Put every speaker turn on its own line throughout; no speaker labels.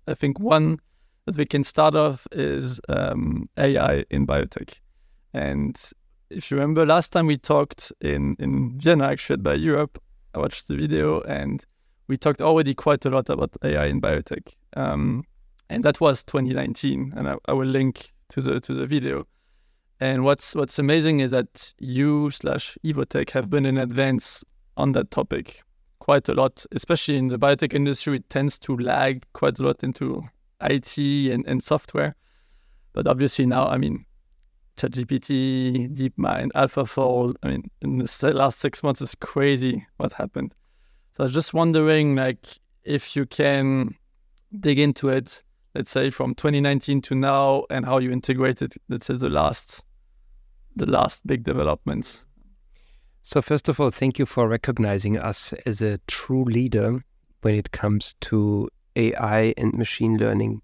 I think one that we can start off is AI in biotech. And if you remember, last time we talked in Vienna, actually, by Europe, I watched the video and we talked already quite a lot about AI in biotech. And that was 2019, and I will link to the video. And what's amazing is that you/Evotech have been in advance on that topic quite a lot, especially in the biotech industry. It tends to lag quite a lot into IT and software. But obviously now, I mean, ChatGPT, DeepMind, AlphaFold, I mean, in the last 6 months, it's crazy what happened. So I was just wondering, like, if you can dig into it, let's say from 2019 to now, and how you integrated, let's say, the last big developments.
So first of all, thank you for recognizing us as a true leader when it comes to AI and machine learning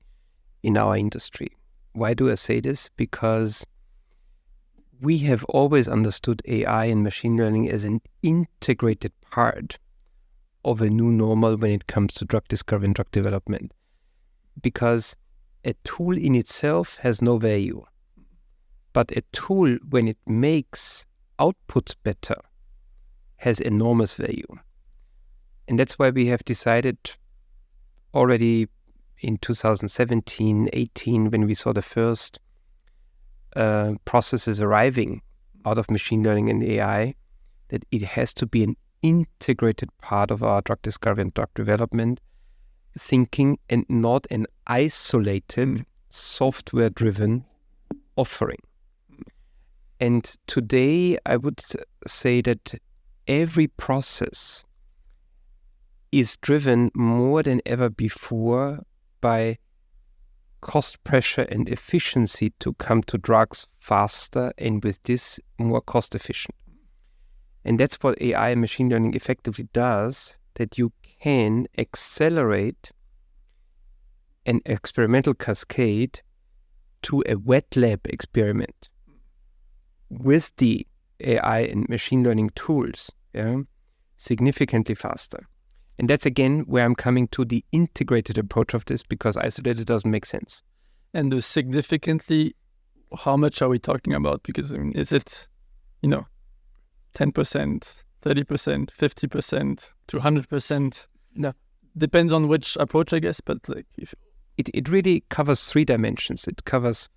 in our industry. Why do I say this? Because we have always understood AI and machine learning as an integrated part of a new normal when it comes to drug discovery and drug development. Because a tool in itself has no value. But a tool, when it makes outputs better, has enormous value. And that's why we have decided already in 2017, 18, when we saw the first processes arriving out of machine learning and AI, that it has to be an integrated part of our drug discovery and drug development thinking, and not an isolated software-driven offering. And today, I would say that every process is driven more than ever before by cost pressure and efficiency to come to drugs faster, and with this, more cost efficient. And that's what AI and machine learning effectively does, that you can accelerate an experimental cascade to a wet lab experiment with the AI and machine learning tools, significantly faster. And that's again where I'm coming to the integrated approach of this, because isolated doesn't make sense.
And the significantly, how much are we talking about? Because I mean, is it, 10%, 30%, 50% to 100%?
No.
Depends on which approach, I guess, but like if
it really covers 3 dimensions. It covers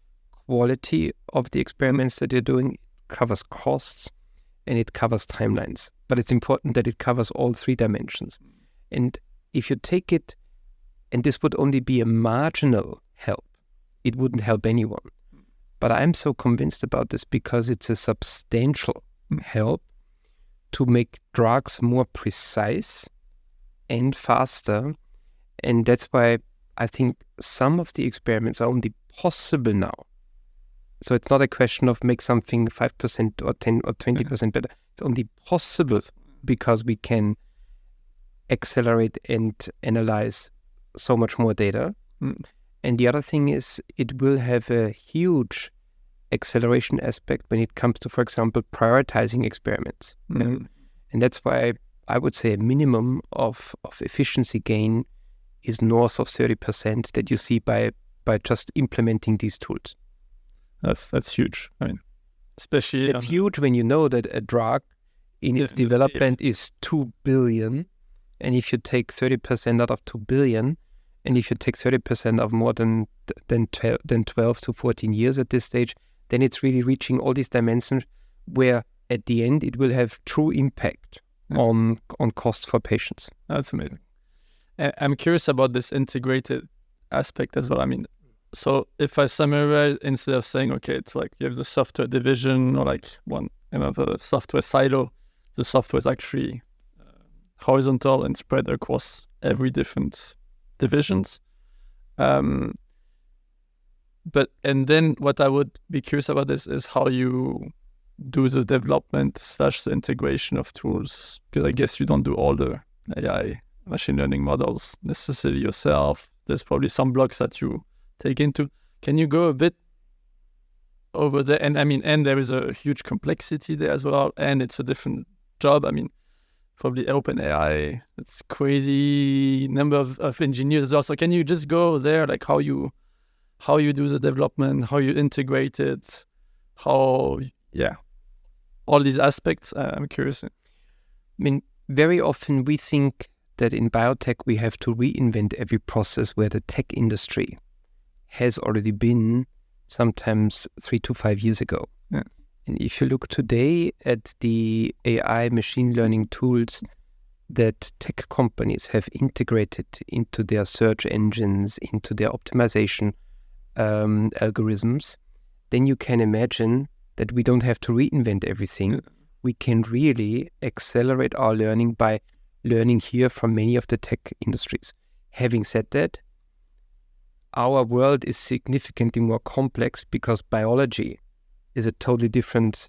quality of the experiments that you're doing, it covers costs, and it covers timelines. But it's important that it covers all 3 dimensions. And if you take it, and this would only be a marginal help, it wouldn't help anyone. But I'm so convinced about this because it's a substantial help to make drugs more precise and faster. And that's why I think some of the experiments are only possible now. So it's not a question of make something 5% or 10 or 20% better. It's only possible because we can accelerate and analyze so much more data. And the other thing is it will have a huge acceleration aspect when it comes to, for example, prioritizing experiments. And that's why I would say a minimum of efficiency gain is north of 30% that you see by just implementing these tools.
That's huge. I mean, especially
it's huge when you know that a drug in its development is 2 billion, and if you take 30% out of 2 billion, and if you take 30% of more than 12 to 14 years at this stage, then it's really reaching all these dimensions where at the end it will have true impact on costs for patients.
That's amazing. I'm curious about this integrated aspect as well. I mean, so if I summarize, instead of saying, okay, it's like you have the software division or like the software silo, the software is actually horizontal and spread across every different divisions. And then what I would be curious about this is how you do the development / the integration of tools, because I guess you don't do all the AI machine learning models necessarily yourself. There's probably some blocks that you take into. Can you go a bit over there? And I mean, and there is a huge complexity there as well, and it's a different job. I mean, probably OpenAI. It's crazy number of engineers as well. So can you just go there, like how you do the development, how you integrate it, all these aspects? I'm curious.
I mean, very often we think that in biotech we have to reinvent every process where the tech industry has already been sometimes 3 to 5 years ago.
Yeah.
And if you look today at the AI machine learning tools that tech companies have integrated into their search engines, into their optimization algorithms, then you can imagine that we don't have to reinvent everything.
Yeah.
We can really accelerate our learning by learning here from many of the tech industries. Having said that, our world is significantly more complex because biology is a totally different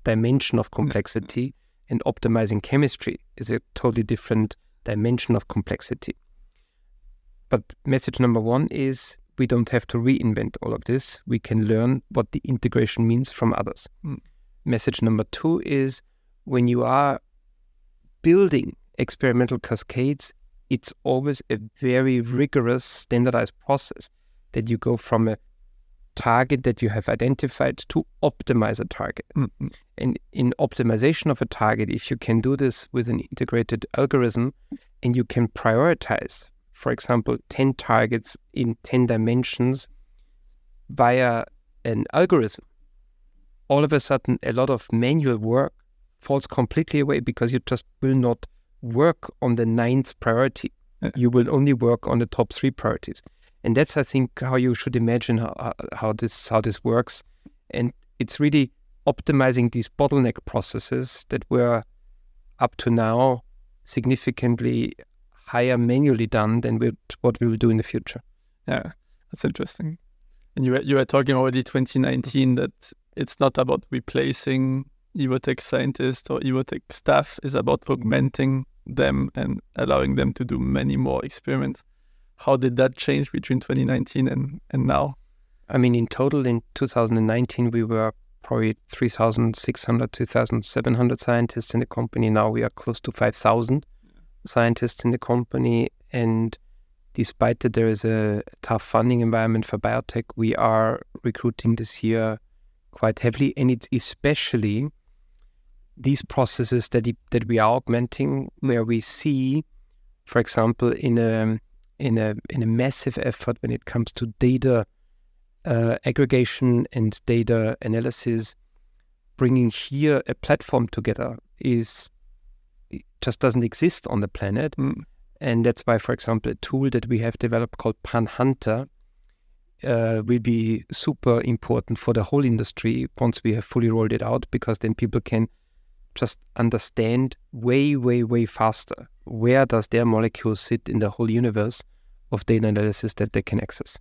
dimension of complexity, and optimizing chemistry is a totally different dimension of complexity. But message number one is we don't have to reinvent all of this. We can learn what the integration means from others. Message number two is when you are building experimental cascades, it's always a very rigorous, standardized process that you go from a target that you have identified to optimize a target. And in optimization of a target, if you can do this with an integrated algorithm and you can prioritize, for example, 10 targets in 10 dimensions via an algorithm, all of a sudden a lot of manual work falls completely away because you just will not work on the 9th priority. You will only work on the top 3 priorities. And that's, I think, how you should imagine how this works. And it's really optimizing these bottleneck processes that were up to now significantly higher manually done than what we will do in the future.
Yeah, that's interesting. And you were talking already 2019 that it's not about replacing Evotech scientists or Evotech staff. It's about augmenting them and allowing them to do many more experiments. How did that change between 2019 and now?
I mean, in total, in 2019, we were probably 3,600, 3,700 scientists in the company. Now we are close to 5,000 scientists in the company. And despite that there is a tough funding environment for biotech, we are recruiting this year quite heavily. And it's especially these processes that we are augmenting, where we see, for example, in a massive effort when it comes to data aggregation and data analysis, bringing here a platform together it just doesn't exist on the planet. And that's why, for example, a tool that we have developed called PanHunter will be super important for the whole industry once we have fully rolled it out, because then people can just understand way, way, way faster where does their molecule sit in the whole universe of data analysis that they can access.